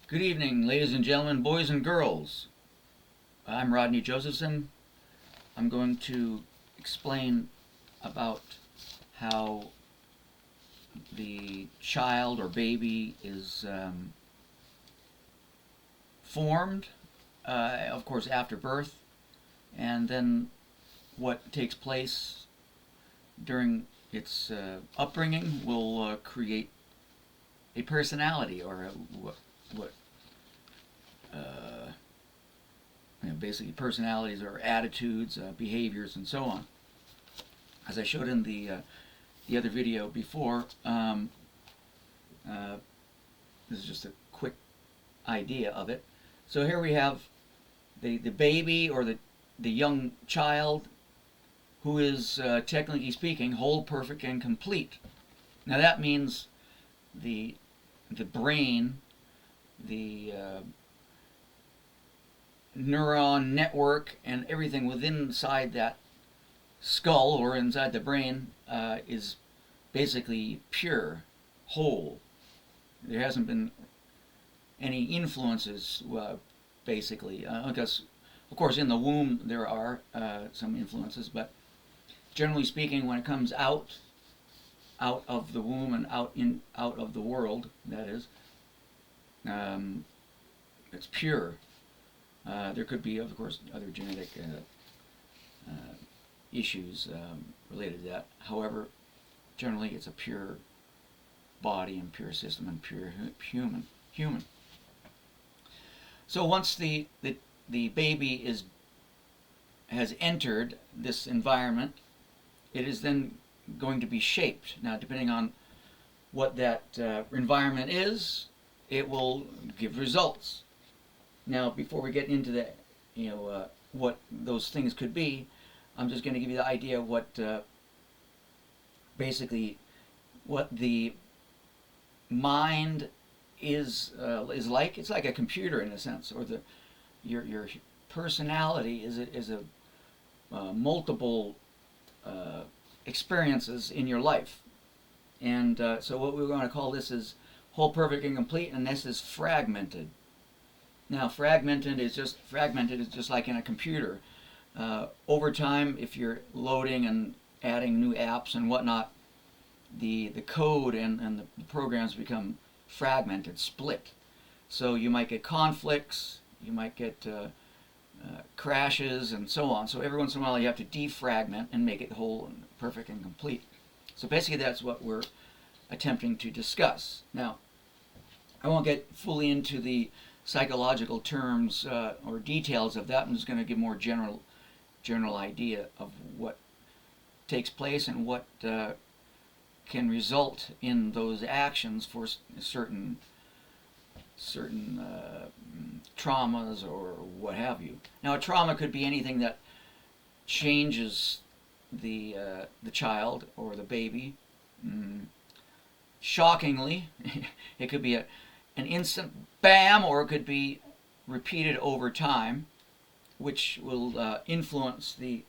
Good evening, ladies and gentlemen, boys and girls. I'm Rodney Josephson. I'm going to explain about how the child or baby is formed, of course, after birth, and then what takes place during its upbringing will create a personality or what uh, basically personalities or attitudes, behaviors, and so on. As I showed in the other video before, uh, this is just a quick idea of it. So here we have the baby or the young child who is, technically speaking, whole, perfect, and complete. Now that means the brain, the neuron network, and everything within inside that skull or inside the brain is basically pure, whole. There hasn't been any influences, basically. Because, of course, in the womb there are some influences, but generally speaking, when it comes out of the womb and out of the world, that is, it's pure. There could be, of course, other genetic issues related to that. However, generally, it's a pure body and pure system and pure human. So once the baby has entered this environment, it is then going to be shaped. Now, depending on what that environment is, it will give results. Now, before we get into the, what those things could be, I'm just going to give you the idea of what basically what the mind is like. It's like a computer in a sense, or your personality is a multiple experiences in your life, and so what we're going to call this is whole, perfect, and complete, and this is fragmented. Now, fragmented is just like in a computer. Over time, if you're loading and adding new apps and whatnot, the code and the programs become fragmented, split. So you might get conflicts, you might get crashes, and so on. So every once in a while, you have to defragment and make it whole and perfect and complete. So basically, that's what we're attempting to discuss. Now, I won't get fully into the psychological terms or details of that. I'm just going to give more general idea of what takes place and what can result in those actions for certain traumas or what have you. Now, a trauma could be anything that changes the child or the baby. Shockingly, it could be an instant bam, or it could be repeated over time, which will influence the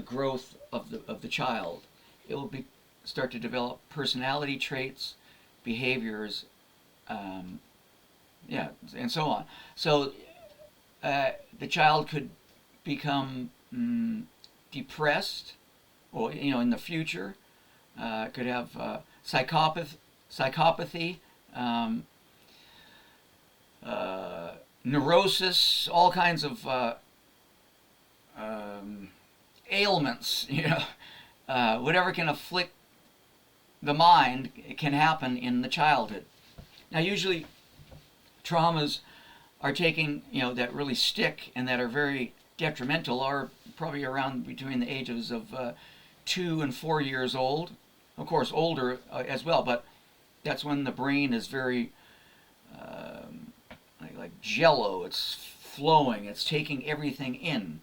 growth of the child. It will start to develop personality traits, behaviors, and so on. So the child could become depressed, or in the future, could have psychopathy, neurosis, all kinds of ailments. Whatever can afflict the mind can happen in the childhood. Now, usually, traumas are taking that really stick and that are very detrimental are probably around between the ages of 2 and 4 years old. Of course, older as well, but that's when the brain is very like jello. It's flowing. It's taking everything in,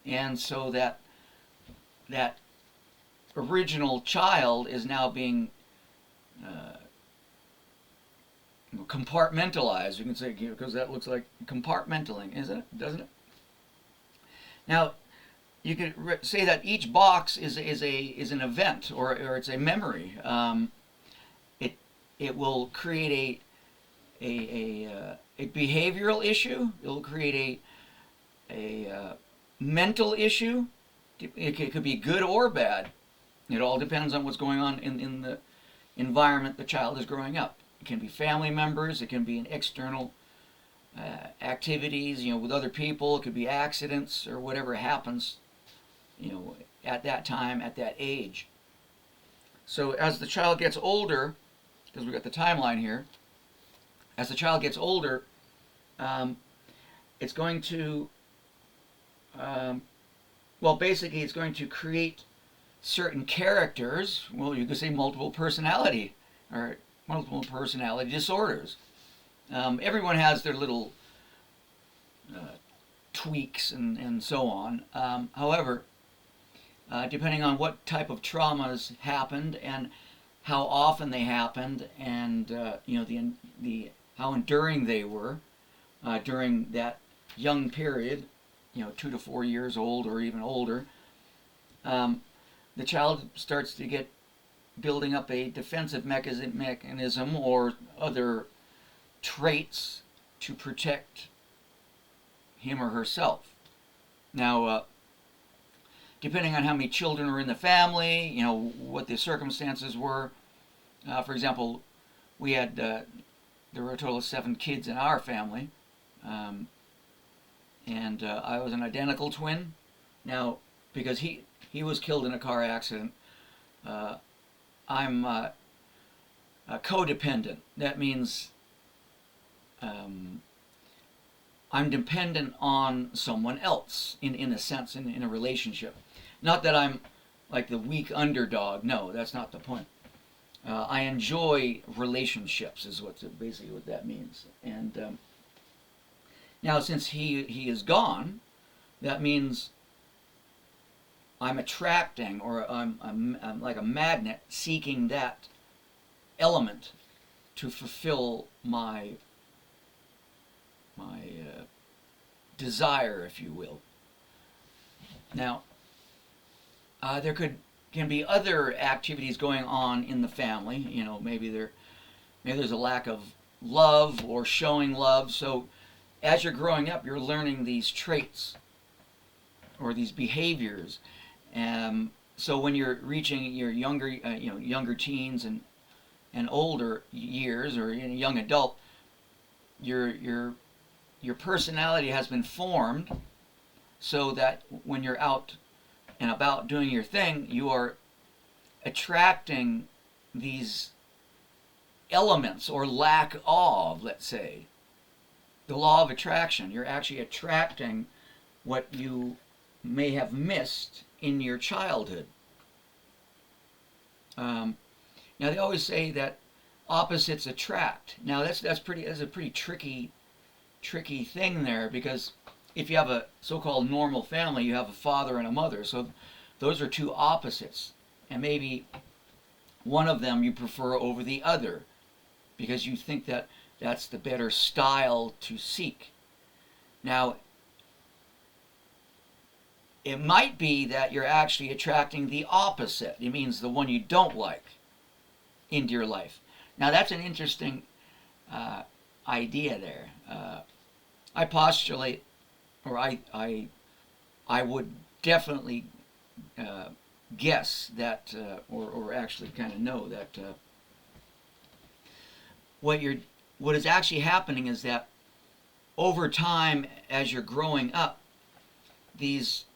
and so that original child is now being compartmentalized. You can say, because that looks like compartmentalizing, isn't it? Doesn't it? Now, you could say that each box is an event, or it's a memory. It will create a behavioral issue. It'll create a mental issue. It could be good or bad. It all depends on what's going on in the environment the child is growing up. It can be family members. It can be an external activities, with other people. It could be accidents or whatever happens, at that time, at that age. So as the child gets older, because we've got the timeline here, as the child gets older, it's going to, basically it's going to create certain characters. Well, you could say multiple personality or multiple personality disorders. Everyone has their little tweaks and so on. However, depending on what type of traumas happened and how often they happened, and the how enduring they were during that young period, 2 to 4 years old or even older, the child starts to get building up a defensive mechanism or other traits to protect him or herself. Now, depending on how many children are in the family, what the circumstances were. For example, we had there were a total of 7 kids in our family, and I was an identical twin. Now, because he was killed in a car accident, I'm codependent. That means I'm dependent on someone else in a sense, in a relationship. Not that I'm like the weak underdog. No, that's not the point. I enjoy relationships is basically what that means. And now since he is gone, that means I'm attracting, or I'm like a magnet seeking that element to fulfill my desire, if you will. Now, there can be other activities going on in the family. Maybe there's a lack of love or showing love. So, as you're growing up, you're learning these traits or these behaviors. So when you're reaching your younger teens and older years, or in a young adult, your personality has been formed so that when you're out and about doing your thing, you are attracting these elements, or lack of, let's say. The law of attraction. You're actually attracting what you may have missed in your childhood. Now they always say that opposites attract. Now that's a pretty tricky thing there, because if you have a so-called normal family, you have a father and a mother, so those are two opposites, and maybe one of them you prefer over the other because you think that that's the better style to seek. Now, it might be that you're actually attracting the opposite. It means the one you don't like into your life. Now, that's an interesting idea there. I postulate, or I would definitely guess that, or actually kind of know that what is actually happening is that over time, as you're growing up, these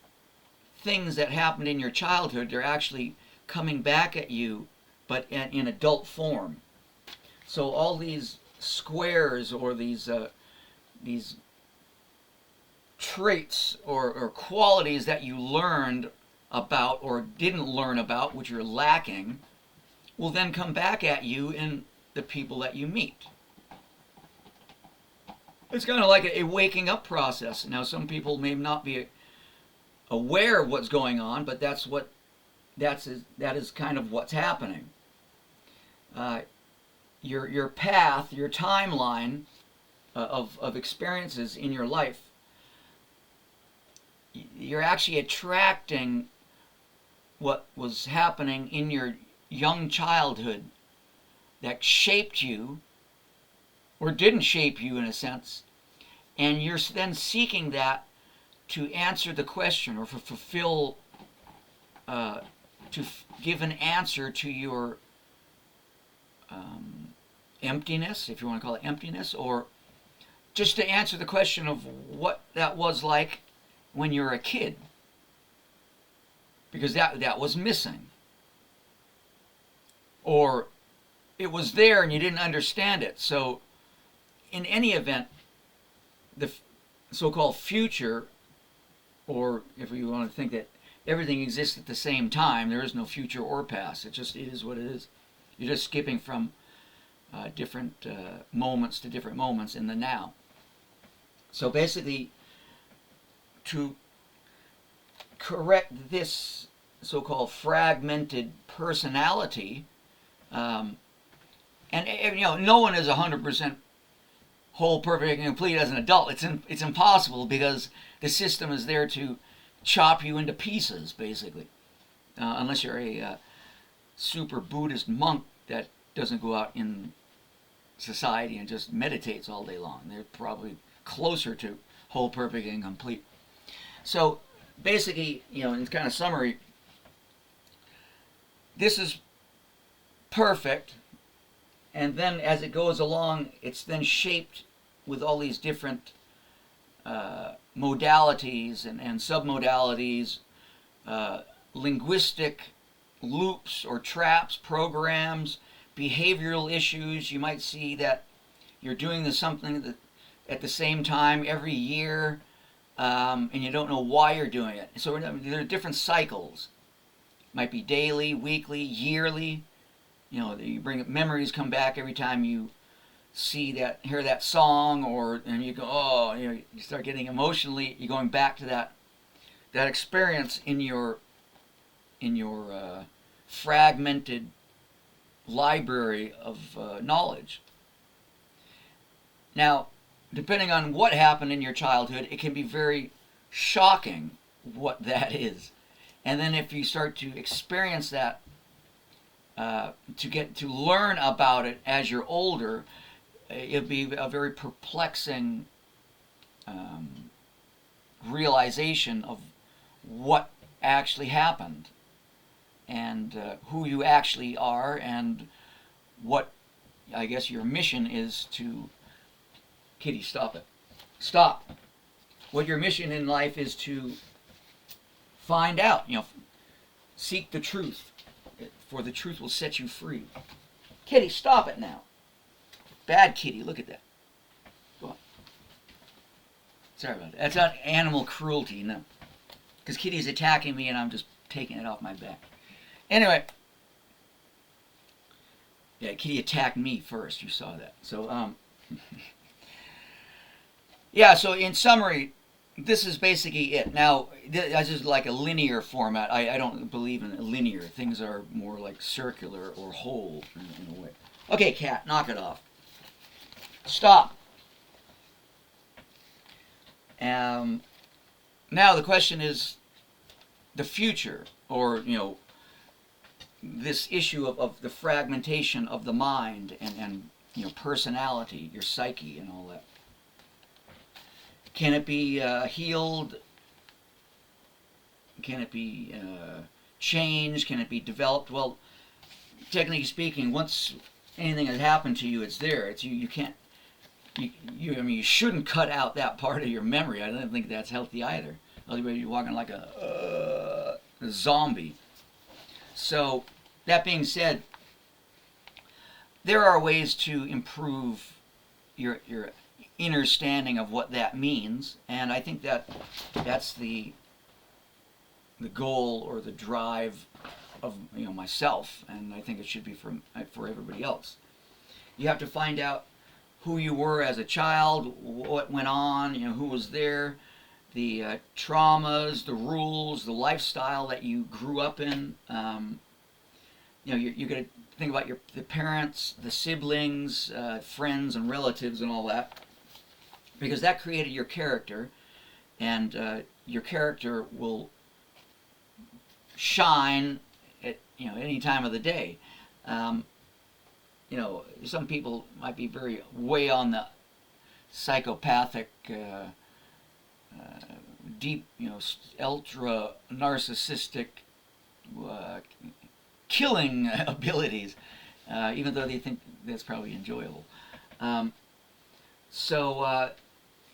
things that happened in your childhood, they're actually coming back at you, but in adult form. So all these squares, or these traits or qualities that you learned about or didn't learn about, which you're lacking, will then come back at you in the people that you meet. It's kind of like a waking up process. Now, some people may not be aware of what's going on, but that is kind of what's happening. Your path, your timeline of experiences in your life, you're actually attracting what was happening in your young childhood that shaped you or didn't shape you in a sense, and you're then seeking that to answer the question or fulfill, give an answer to your emptiness, if you want to call it emptiness, or just to answer the question of what that was like when you were a kid, because that was missing, or it was there and you didn't understand it. So in any event, the so-called future, or if you want to think that everything exists at the same time, there is no future or past. It is what it is. You're just skipping from different moments to different moments in the now. So basically, to correct this so-called fragmented personality, and no one is 100% whole, perfect, and complete as an adult. It's impossible, because the system is there to chop you into pieces, basically, unless you're a super Buddhist monk that doesn't go out in society and just meditates all day long. They're probably closer to whole, perfect, and complete. So basically, in kind of summary, this is perfect, and then as it goes along, it's then shaped with all these different modalities and submodalities, linguistic loops or traps, programs, behavioral issues. You might see that you're doing something that at the same time every year, and you don't know why you're doing it. So there are different cycles. It might be daily, weekly, yearly. You bring memories come back every time you hear that song, and you go, you start getting emotionally. You're going back to that experience in your fragmented library of knowledge. Now, depending on what happened in your childhood, it can be very shocking what that is. And then if you start to experience that, to get to learn about it as you're older, it'll be a very perplexing realization of what actually happened, and who you actually are, and what I guess your mission is to... Kitty, stop it. Stop. What your mission in life is to find out, seek the truth, for the truth will set you free. Kitty, stop it now. Bad kitty, look at that. Go on. Sorry about that. That's not animal cruelty, no. Because Kitty's attacking me and I'm just taking it off my back. Anyway. Yeah, Kitty attacked me first. You saw that. So, yeah, so in summary, this is basically it. Now, this is like a linear format. I don't believe in linear. Things are more like circular or whole in a way. Okay, cat, knock it off. Stop. Now the question is the future, or, this issue of the fragmentation of the mind and personality, your psyche and all that. Can it be healed? Can it be changed? Can it be developed? Well, technically speaking, once anything has happened to you, it's there. It's you can't. You shouldn't cut out that part of your memory. I don't think that's healthy either. Otherwise, you're walking like a zombie. So, that being said, there are ways to improve your understanding of what that means, and I think that's the goal or the drive of myself, and I think it should be for everybody else. You have to find out who you were as a child, what went on, who was there, the traumas, the rules, the lifestyle that you grew up in. You're going to think about the parents, the siblings, friends and relatives and all that, because that created your character, and your character will shine at any time of the day. some people might be very way on the psychopathic, deep, ultra narcissistic, killing abilities, even though they think that's probably enjoyable. So,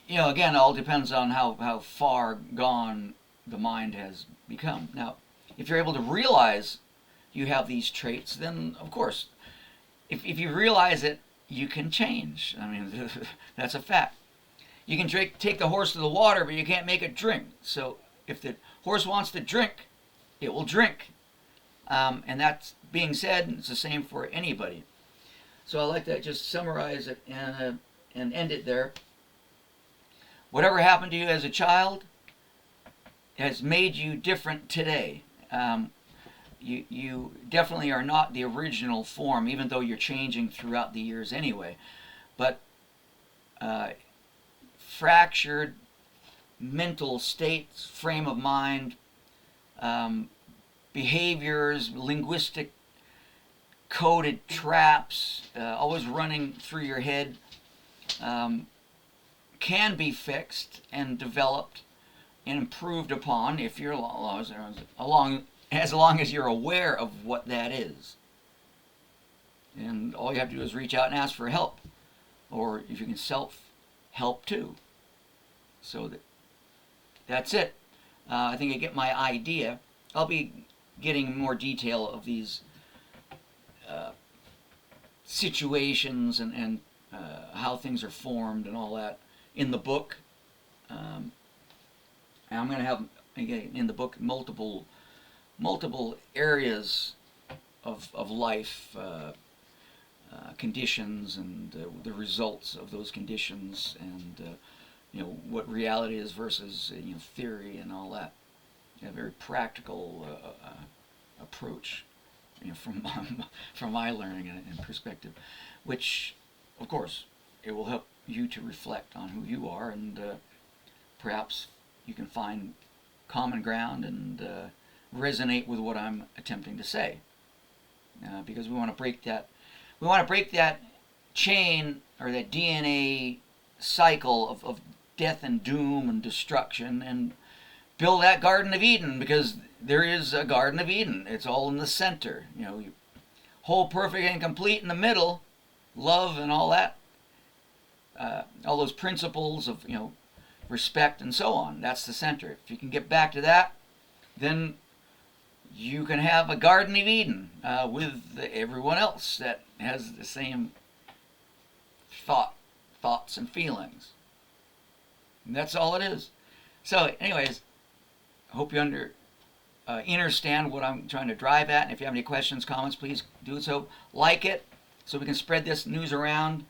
again, it all depends on how far gone the mind has become. Now, if you're able to realize you have these traits, then of course, if you realize it, you can change. I mean, that's a fact. You can take the horse to the water, but you can't make it drink. So if the horse wants to drink, it will drink. And that's being said, it's the same for anybody. So I like to just summarize it and end it there. Whatever happened to you as a child has made you different today. You definitely are not the original form, even though you're changing throughout the years anyway. But fractured mental states, frame of mind, behaviors, linguistic coded traps, always running through your head, can be fixed and developed and improved upon if you're as long as you're aware of what that is. And all you have to do is reach out and ask for help, or if you can self-help too. So that's it. I think I get my idea. I'll be getting more detail of these situations and how things are formed and all that in the book. And I'm going to have, again, in the book, multiple areas of life, conditions, and the results of those conditions, and what reality is versus theory and all that. A very practical approach, from my learning and perspective, which, of course, it will help you to reflect on who you are, and perhaps you can find common ground and resonate with what I'm attempting to say, because we want to break that. We want to break that chain, or that DNA cycle of death and doom and destruction, and build that Garden of Eden, because there is a Garden of Eden. It's all in the center. Whole, perfect, and complete in the middle, love and all that. All those principles of respect and so on. That's the center. If you can get back to that, then you can have a Garden of Eden with everyone else that has the same thoughts and feelings. And that's all it is. So, anyways, I hope you understand what I'm trying to drive at. And if you have any questions, comments, please do so. Like it, so we can spread this news around.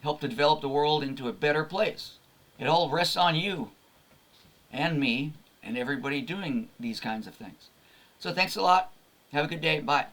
Help to develop the world into a better place. It all rests on you and me and everybody doing these kinds of things. So thanks a lot. Have a good day. Bye.